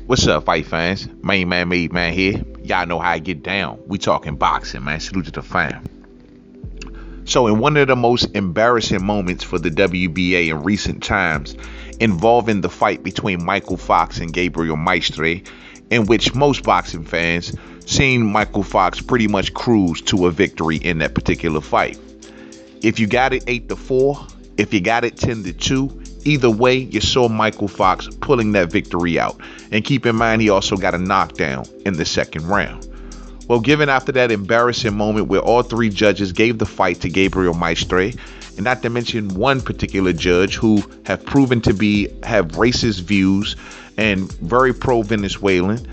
What's up, fight fans? Mainman Mademan here. Y'all know how I get down. We talking boxing, man. Salute to the fam. So, in one of the most embarrassing moments for the WBA in recent times, involving the fight between Mykal Fox and Gabriel Maestre, in which most boxing fans seen Mykal Fox pretty much cruise to a victory in that particular fight. If you got it 8-4, if you got it 10-2, either way, you saw Mykal Fox pulling that victory out. And keep in mind, he also got a knockdown in the second round. Well, given after that embarrassing moment where all three judges gave the fight to Gabriel Maestre, and not to mention one particular judge who have proven to have racist views and very pro-Venezuelan,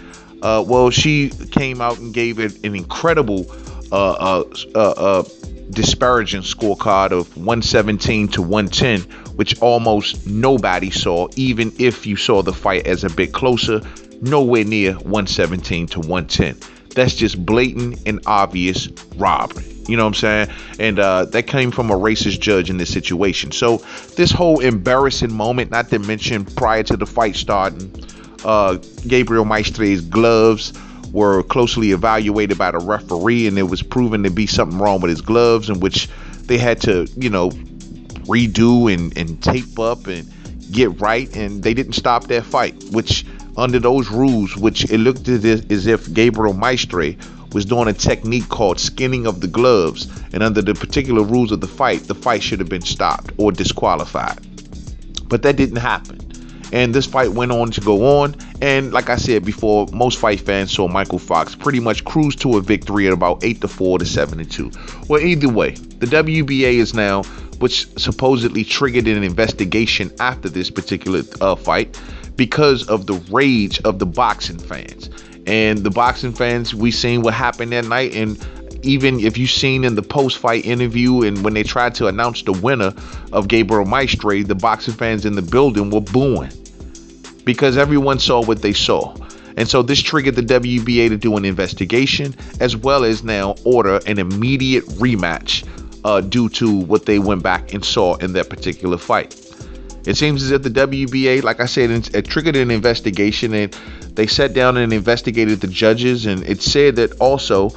well, she came out and gave it an incredible disparaging scorecard of 117-110, which almost nobody saw, even if you saw the fight as a bit closer, nowhere near 117-110. That's just blatant and obvious robbery. You know what I'm saying? And that came from a racist judge in this situation. So this whole embarrassing moment, not to mention prior to the fight starting, Gabriel Maestre's gloves were closely evaluated by the referee, and it was proven to be something wrong with his gloves, in which they had to, redo and tape up and get right, and they didn't stop that fight, which under those rules, which it looked as if Gabriel Maestre was doing a technique called skinning of the gloves, and under the particular rules of the fight should have been stopped or disqualified. But that didn't happen. And this fight went on to go on. And like I said before, most fight fans saw Mykal Fox pretty much cruise to a victory at about 8-4 to 7-2. Well, either way, the WBA is now, which supposedly triggered an investigation after this particular fight because of the rage of the boxing fans. And the boxing fans, we seen what happened that night. And even if you've seen in the post-fight interview and when they tried to announce the winner of Gabriel Maestre, the boxing fans in the building were booing, because everyone saw what they saw. And so this triggered the WBA to do an investigation, as well as now order an immediate rematch due to what they went back and saw in that particular fight. It seems as if the WBA, like I said, it triggered an investigation, and they sat down and investigated the judges, and it said that also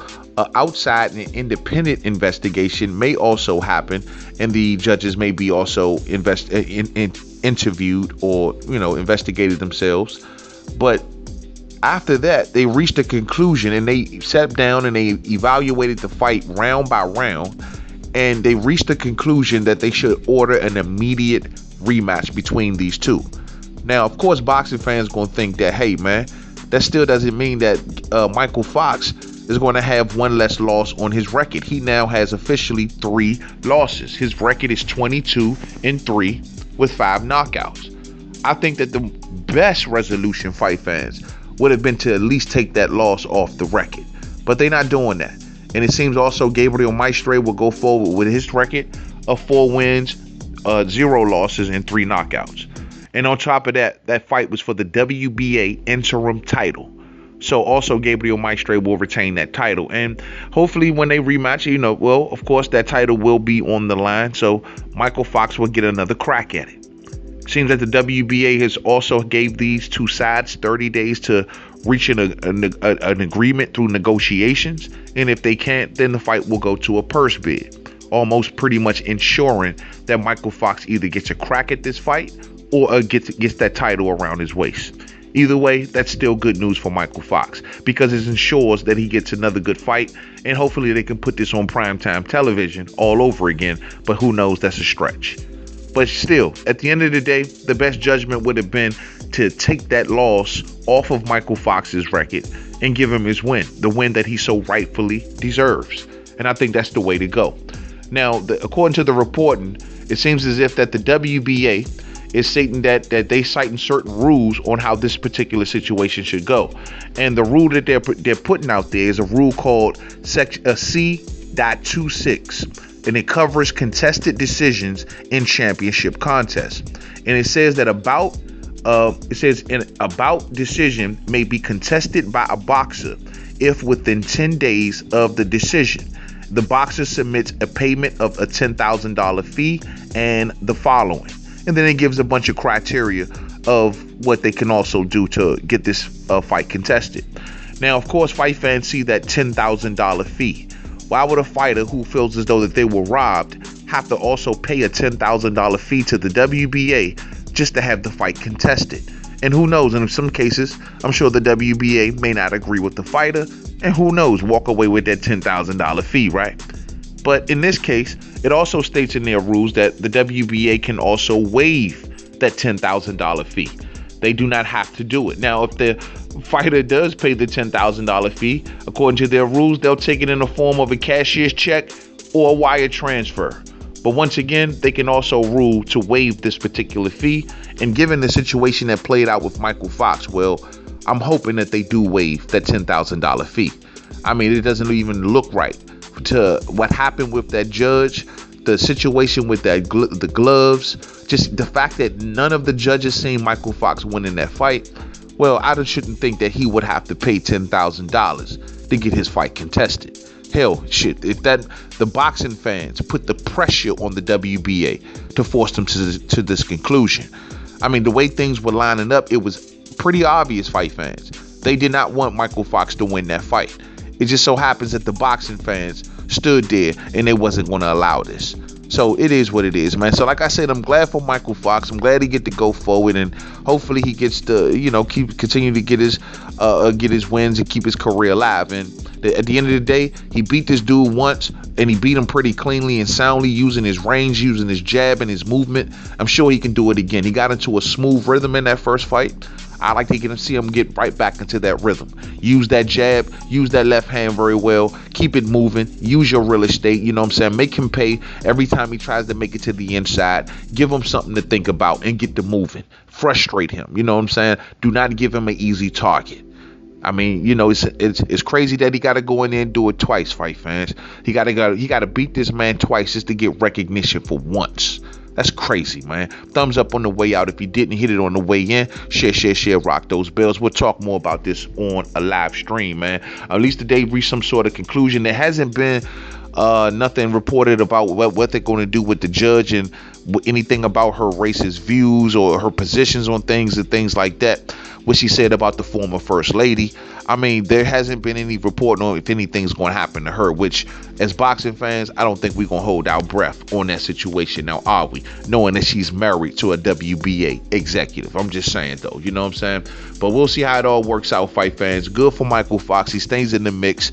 outside and independent investigation may also happen, and the judges may be also interviewed or investigated themselves. But after that, they reached a conclusion, and they sat down and they evaluated the fight round by round, and they reached a conclusion that they should order an immediate rematch between these two. Now, of course, boxing fans gonna think that, hey man, that still doesn't mean that Mykal Fox is going to have one less loss on his record. He now has officially 3 losses. His record is 22-3 with 5 knockouts. I think that the best resolution, fight fans, would have been to at least take that loss off the record, but they're not doing that. And it seems also Gabriel Maestre will go forward with his record of 4 wins, 0 losses, and 3 knockouts. And on top of that, that fight was for the WBA interim title. So also Gabriel Maestre will retain that title. And hopefully when they rematch, well, of course, that title will be on the line. So Mykal Fox will get another crack at it. Seems that the WBA has also gave these two sides 30 days to reach an agreement through negotiations. And if they can't, then the fight will go to a purse bid, almost pretty much ensuring that Mykal Fox either gets a crack at this fight or gets that title around his waist. Either way, that's still good news for Mykal Fox, because it ensures that he gets another good fight, and hopefully they can put this on primetime television all over again. But who knows, that's a stretch. But still, at the end of the day, the best judgment would have been to take that loss off of Mykal Fox's record and give him his win, the win that he so rightfully deserves. And I think that's the way to go. Now, according to the reporting, it seems as if that the WBA is stating that they citing certain rules on how this particular situation should go. And the rule that they're putting out there is a rule called C.26, and it covers contested decisions in championship contests. And it says that about decision may be contested by a boxer if within 10 days of the decision, the boxer submits a payment of a $10,000 fee and the following. And then it gives a bunch of criteria of what they can also do to get this fight contested. Now, of course, fight fans see that $10,000 fee. Why would a fighter who feels as though that they were robbed have to also pay a $10,000 fee to the WBA just to have the fight contested? And who knows, in some cases, I'm sure the WBA may not agree with the fighter, and who knows, walk away with that $10,000 fee, right? But in this case, it also states in their rules that the WBA can also waive that $10,000 fee. They do not have to do it. Now, if the fighter does pay the $10,000 fee, according to their rules, they'll take it in the form of a cashier's check or a wire transfer. But once again, they can also rule to waive this particular fee. And given the situation that played out with Mykal Fox, well, I'm hoping that they do waive that $10,000 fee. I mean, it doesn't even look right to what happened with that judge, the situation with that the gloves, just the fact that none of the judges seen Mykal Fox winning that fight. Well, I shouldn't think that he would have to pay $10,000 to get his fight contested. Hell, shit, if the boxing fans put the pressure on the WBA to force them to this conclusion. I mean, the way things were lining up, it was pretty obvious, fight fans. They did not want Mykal Fox to win that fight. It just so happens that the boxing fans stood there and they wasn't going to allow this. So it is what it is, man. So like I said, I'm glad for Mykal Fox. I'm glad he get to go forward, and hopefully he gets to, continue to get his wins and keep his career alive. And at the end of the day, he beat this dude once, and he beat him pretty cleanly and soundly, using his range, using his jab and his movement. I'm sure he can do it again. He got into a smooth rhythm in that first fight. I like to see him get right back into that rhythm. Use that jab, use that left hand very well, keep it moving, use your real estate, you know what I'm saying? Make him pay every time he tries to make it to the inside. Give him something to think about and get to moving. Frustrate him, you know what I'm saying? Do not give him an easy target. I mean, it's crazy that he got to go in there and do it twice, fight fans. He got to beat this man twice just to get recognition for once. That's crazy, man. Thumbs up on the way out. If you didn't hit it on the way in, share, rock those bells. We'll talk more about this on a live stream, man. At least today reached some sort of conclusion. There hasn't been nothing reported about what they're going to do with the judge and anything about her racist views or her positions on things and things like that. What she said about the former first lady. I mean, there hasn't been any report on if anything's going to happen to her, which as boxing fans, I don't think we're going to hold our breath on that situation. Now, are we? Knowing that she's married to a WBA executive. I'm just saying, though. You know what I'm saying? But we'll see how it all works out, fight fans. Good for Mykal Fox. He stays in the mix.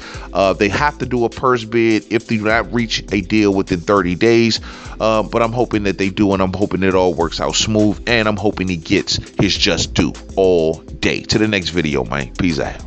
They have to do a purse bid if they do not reach a deal within 30 days. But I'm hoping that they do, and I'm hoping it all works out smooth. And I'm hoping he gets his just due all day. To the next video, man. Peace out.